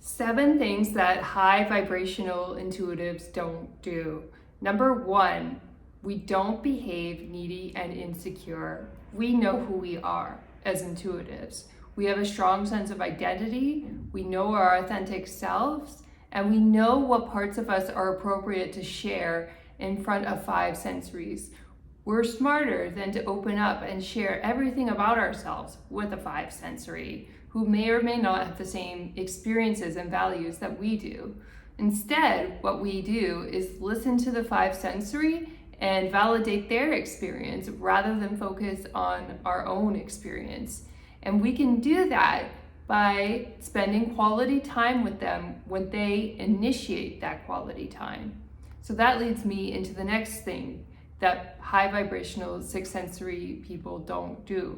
7 things that high vibrational intuitives don't do. Number 1, we don't behave needy and insecure. We know who we are as intuitives. We have a strong sense of identity, we know our authentic selves, and we know what parts of us are appropriate to share in front of 5 sensories. We're smarter than to open up and share everything about ourselves with a 5 sensory who may or may not have the same experiences and values that we do. Instead, what we do is listen to the 5 sensory and validate their experience rather than focus on our own experience. And we can do that by spending quality time with them when they initiate that quality time. So that leads me into the next thing that high vibrational 6 sensory people don't do.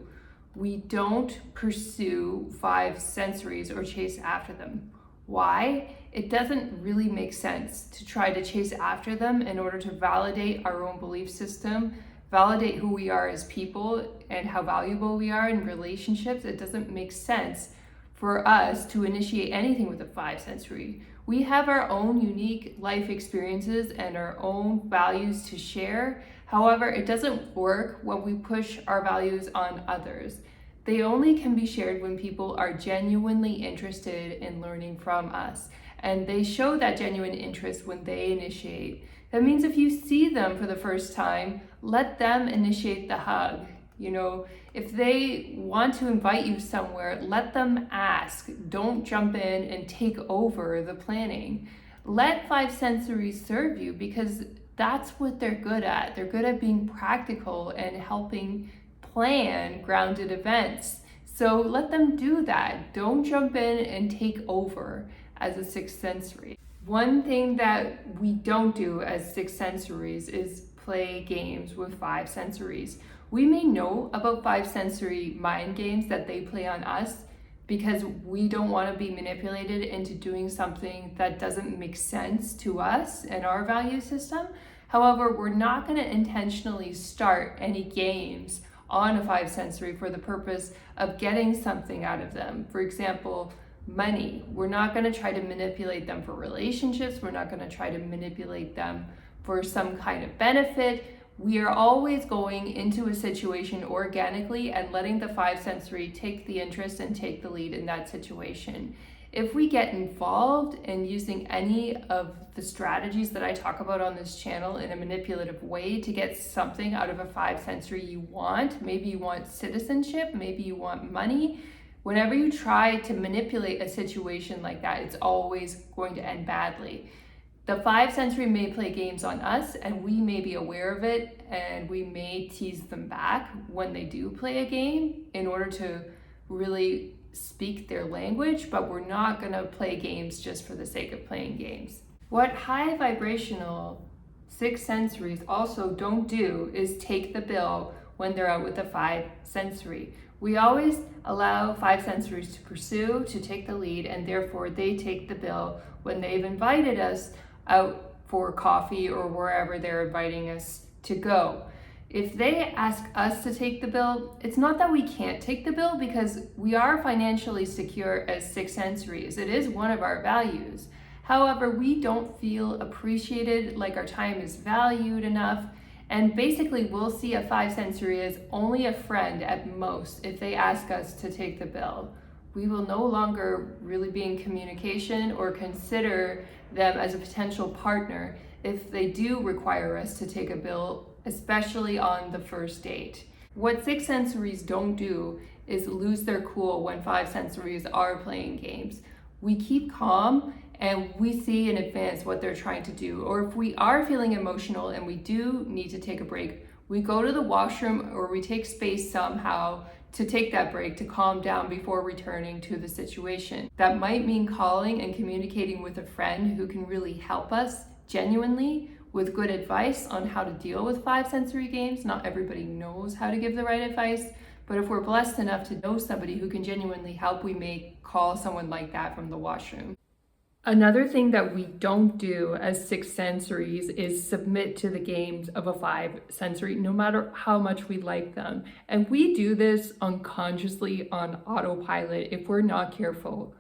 We don't pursue 5 sensories or chase after them. Why? It doesn't really make sense to try to chase after them in order to validate our own belief system, validate who we are as people and how valuable we are in relationships. It doesn't make sense for us to initiate anything with a 5 sensory. We have our own unique life experiences and our own values to share. However, it doesn't work when we push our values on others. They only can be shared when people are genuinely interested in learning from us. And they show that genuine interest when they initiate. That means if you see them for the first time, let them initiate the hug. If they want to invite you somewhere, let them ask. Don't jump in and take over the planning. Let 5 sensories serve you because that's what they're good at. They're good at being practical and helping plan grounded events. So let them do that. Don't jump in and take over as a 6 sensory. One thing that we don't do as 6 sensories is play games with 5 sensories. We may know about 5 sensory mind games that they play on us because we don't want to be manipulated into doing something that doesn't make sense to us and our value system. However, we're not going to intentionally start any games on a 5 sensory for the purpose of getting something out of them. For example, money. We're not going to try to manipulate them for relationships. We're not going to try to manipulate them for some kind of benefit. We are always going into a situation organically and letting the 5 sensory take the interest and take the lead in that situation. If we get involved in using any of the strategies that I talk about on this channel in a manipulative way to get something out of a 5 sensory you want, maybe you want citizenship, maybe you want money, whenever you try to manipulate a situation like that, it's always going to end badly. The 5 sensory may play games on us and we may be aware of it and we may tease them back when they do play a game in order to really speak their language, but we're not going to play games just for the sake of playing games. What high vibrational 6 sensories also don't do is take the bill when they're out with a 5 sensory. We always allow 5 sensories to pursue, to take the lead, and therefore they take the bill when they've invited us out for coffee or wherever they're inviting us to go. If they ask us to take the bill, it's not that we can't take the bill because we are financially secure as 6 sensories. It is one of our values. However, we don't feel appreciated, like our time is valued enough, and basically we'll see a 5 sensory as only a friend at most if they ask us to take the bill. We will no longer really be in communication or consider them as a potential partner if they do require us to take a bill, especially on the first date. What 6 sensories don't do is lose their cool when 5 sensories are playing games. We keep calm and we see in advance what they're trying to do. Or if we are feeling emotional and we do need to take a break, we go to the washroom or we take space somehow to take that break to calm down before returning to the situation. That might mean calling and communicating with a friend who can really help us genuinely with good advice on how to deal with 5 sensory games. Not everybody knows how to give the right advice, but if we're blessed enough to know somebody who can genuinely help, we may call someone like that from the washroom. Another thing that we don't do as 6 sensories is submit to the games of a 5 sensory, no matter how much we like them. And we do this unconsciously on autopilot if we're not careful.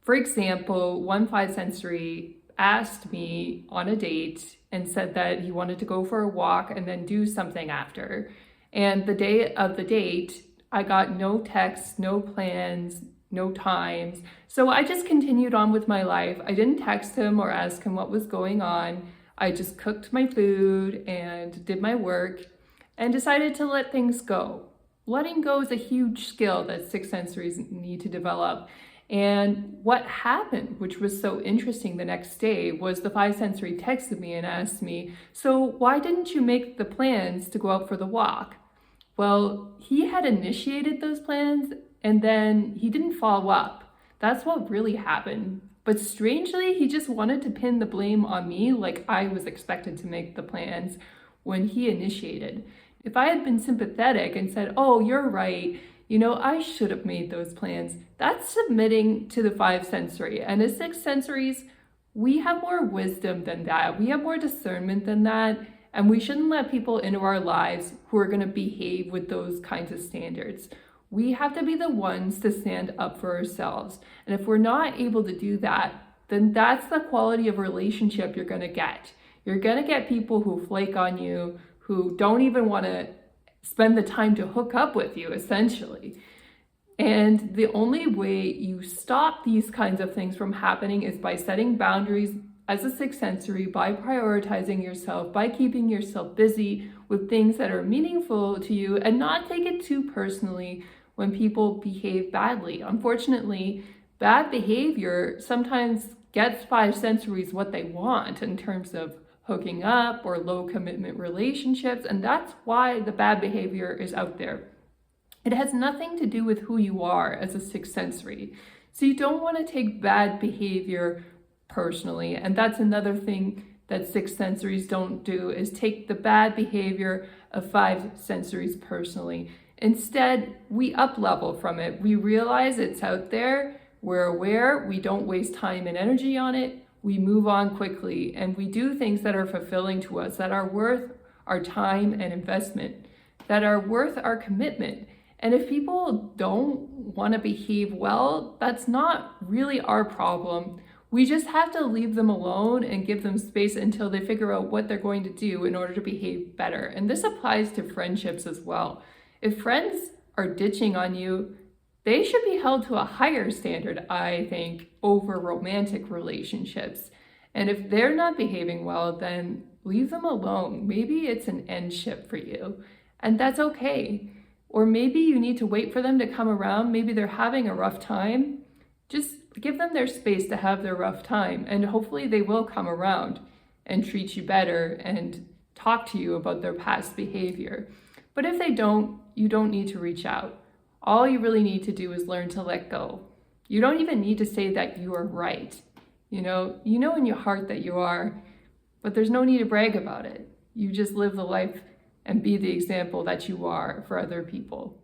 For example, one five sensory asked me on a date and said that he wanted to go for a walk and then do something after. And the day of the date, I got no texts, no plans, no times. So I just continued on with my life. I didn't text him or ask him what was going on. I just cooked my food and did my work and decided to let things go. Letting go is a huge skill that six sensories need to develop. And what happened, which was so interesting the next day, was the five sensory texted me and asked me, "So why didn't you make the plans to go out for the walk?" Well, he had initiated those plans and then he didn't follow up. That's what really happened. But strangely, he just wanted to pin the blame on me, like I was expected to make the plans when he initiated. If I had been sympathetic and said, "Oh, you're right, I should have made those plans," that's submitting to the five sensory. And as six sensories, we have more wisdom than that. We have more discernment than that. And we shouldn't let people into our lives who are going to behave with those kinds of standards. We have to be the ones to stand up for ourselves. And if we're not able to do that, then that's the quality of relationship you're going to get. You're going to get people who flake on you, who don't even want to spend the time to hook up with you, essentially. And the only way you stop these kinds of things from happening is by setting boundaries as a sixth sensory, by prioritizing yourself, by keeping yourself busy with things that are meaningful to you, and not take it too personally when people behave badly. Unfortunately, bad behavior sometimes gets five sensories what they want in terms of hooking up or low commitment relationships, and that's why the bad behavior is out there. It has nothing to do with who you are as a sixth sensory. So you don't want to take bad behavior personally. And that's another thing that six sensories don't do, is take the bad behavior of five sensories personally. Instead, we up level from it. We realize it's out there. We're aware. We don't waste time and energy on it. We move on quickly and we do things that are fulfilling to us, that are worth our time and investment, that are worth our commitment. And if people don't want to behave well, that's not really our problem. We just have to leave them alone and give them space until they figure out what they're going to do in order to behave better. And this applies to friendships as well. If friends are ditching on you, they should be held to a higher standard, I think, over romantic relationships. And if they're not behaving well, then leave them alone. Maybe it's an end ship for you, and that's okay. Or maybe you need to wait for them to come around. Maybe they're having a rough time. Just give them their space to have their rough time, and hopefully they will come around and treat you better and talk to you about their past behavior. But if they don't, you don't need to reach out. All you really need to do is learn to let go. You don't even need to say that you are right. You know in your heart that you are, but there's no need to brag about it. You just live the life and be the example that you are for other people.